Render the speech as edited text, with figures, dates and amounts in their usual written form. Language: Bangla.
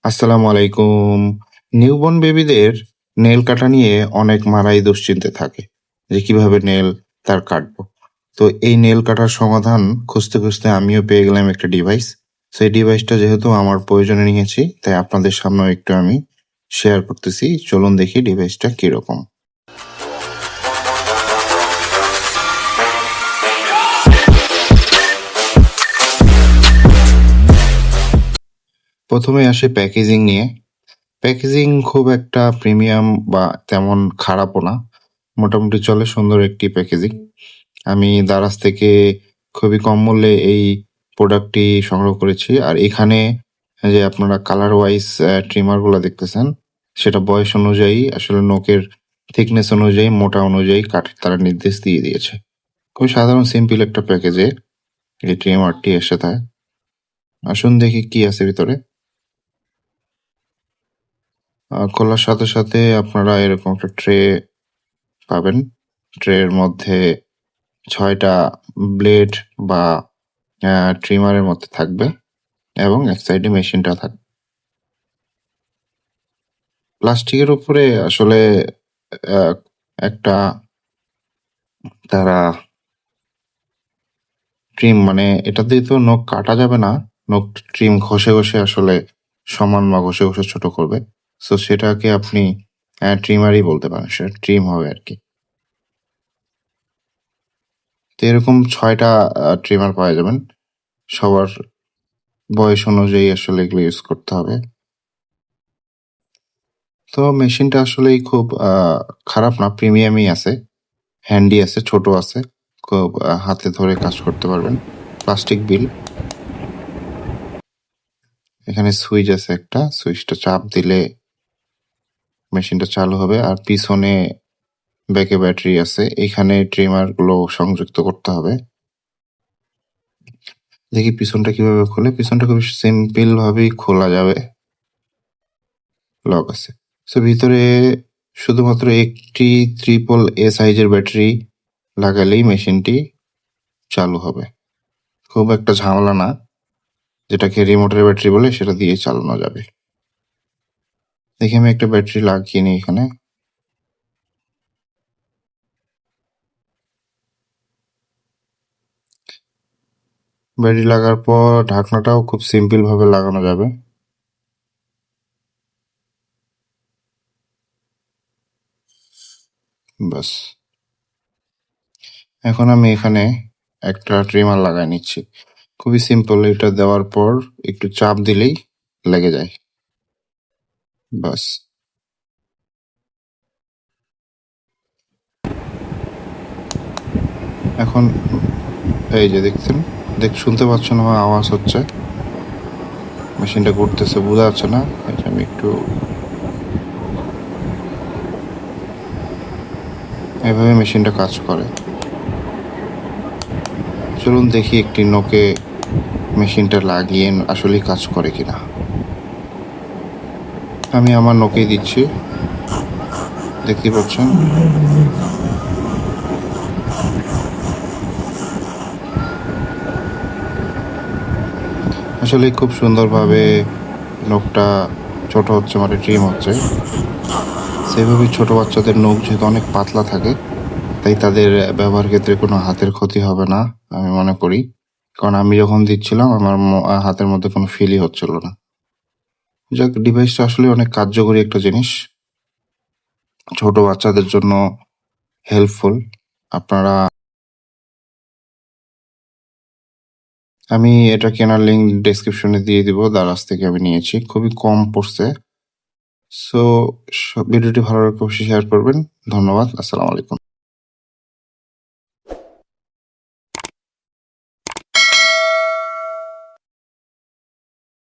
আসসালামু আলাইকুম। নিউবর্ন বেবিদের নেইল কাটা নিয়ে অনেক মারাই দুশ্চিন্তে থাকে যে কিভাবে নেইল তার কাটবো। তো এই নেইল কাটার সমাধান খুঁজতে খুঁজতে আমিও পেয়ে গেলাম একটা ডিভাইস। সেই ডিভাইসটা যেহেতু আমার প্রয়োজনে নিয়েছি, তাই আপনাদের সামনেও একটু আমি শেয়ার করতেছি। চলুন দেখি ডিভাইসটা কিরকম। প্রথমে আসে প্যাকেজিং নিয়ে। প্যাকেজিং খুব একটা প্রিমিয়াম বা তেমন খারাপও না, মোটামুটি চলে, সুন্দর একটি প্যাকেজিং। আমি দারাজ থেকে খুবই কম মূল্যে এই প্রোডাক্টটি সংগ্রহ করেছি। আর এখানে যে আপনারা কালার ওয়াইজ ট্রিমারগুলো দেখতেছেন, সেটা বয়স অনুযায়ী আসলে নখের থিকনেস অনুযায়ী, মোটা অনুযায়ী কাঠের তারা নির্দেশ দিয়ে দিয়েছে। খুবই সাধারণ সিম্পল একটা প্যাকেজে এই ট্রিমারটি এসে থাকে। আসুন দেখি কি আছে ভিতরে। খোলার সাথে সাথে আপনারা এরকম একটা ট্রে পাবেন। ট্রের মধ্যে ৬টা ব্লেড বা ট্রিমারের মধ্যে থাকবে এবং এক সাইডে মেশিনটা থাকবে। প্লাস্টিকের উপরে আসলে একটা তারা ট্রিম, মানে এটা দিয়ে তো নখ কাটা যাবে না, নখ ট্রিম ঘষে ঘষে আসলে সমান বা ঘষে ঘষে ছোট করবে। সো সেটাকে আপনি ট্রিমারই বলতে পারেন, সেটা ট্রিম হবে আর কি। তো এরকম ৬টা ট্রিমার পাওয়া যাবেন। সবার বয়স অনুযায়ী আসলে এগুলো ইউজ করতে হবে। তো মেশিনটা আসলেই খুব খারাপ না, প্রিমিয়ামই আছে, হ্যান্ডি আছে, ছোট আছে, খুব হাতে ধরে কাজ করতে পারবেন। প্লাস্টিক বিল। এখানে সুইচ আছে একটা, সুইচটা চাপ দিলে মেশিনটা চালু হবে। আর পিছনে ব্যাকে ব্যাটারি আছে। এখানে ট্রিমার গুলো সংযুক্ত করতে হবে। দেখি পিছনটা কিভাবে খোলে। পিছনটা খুব সিম্পল ভাবেই খোলা যাবে, লক আছে। সো ভিতরে শুধুমাত্র একটি ট্রিপল এ সাইজের ব্যাটারি লাগালেই মেশিনটি চালু হবে। খুব একটা ঝামেলা না, যেটাকে রিমোটের ব্যাটারি বলে, সেটা দিয়ে চালানো যাবে। দেখি আমি একটা ব্যাটারি লাগিয়ে নিই এখানে। ব্যাটারি লাগার পর ঢাকনাটাও খুব সিম্পল ভাবে লাগানো যাবে। বাস। এখন আমি এখানে একটা ট্রিমার লাগাই নিচ্ছি। খুবই সিম্পল। এটা দেওয়ার পর একটু চাপ দিলেই লেগে যায়। বাস। এখন এই যে দেখছেন, শুনতে পাচ্ছেন আমার আওয়াজ হচ্ছে, মেশিনটা ঘুরতেছে, বোঝা যাচ্ছে না? এটা আমি একটু এভাবে মেশিনটা কাজ করে। চলুন দেখি একটি নখে মেশিনটা লাগিয়ে আসলেই কাজ করে কিনা। আমি আমার নখেই দিচ্ছি, দেখতে পাচ্ছেন। আসলে খুব সুন্দরভাবে নখটা ছোট হচ্ছে, মানে ট্রিম হচ্ছে। সেভাবে ছোট বাচ্চাদের নখ যেহেতু অনেক পাতলা থাকে, তাই তাদের ব্যবহার ক্ষেত্রে কোনো হাতের ক্ষতি হবে না আমি মনে করি। কারণ আমি যখন দিচ্ছিলাম আমার হাতের মধ্যে কোনো ফিলই হচ্ছিল না। যাক, ডিভাইসটা আসলে অনেক কার্যকরী একটা জিনিস, ছোট বাচ্চাদের জন্য হেল্পফুল। আপনারা, আমি এটা কেনার লিঙ্ক ডেসক্রিপশনে দিয়ে দিব। দারাজ থেকে আমি নিয়েছি, খুবই কম পড়ছে। সো ভিডিওটি ভালো লাগলে অবশ্যই শেয়ার করবেন। ধন্যবাদ। আসসালামু আলাইকুম।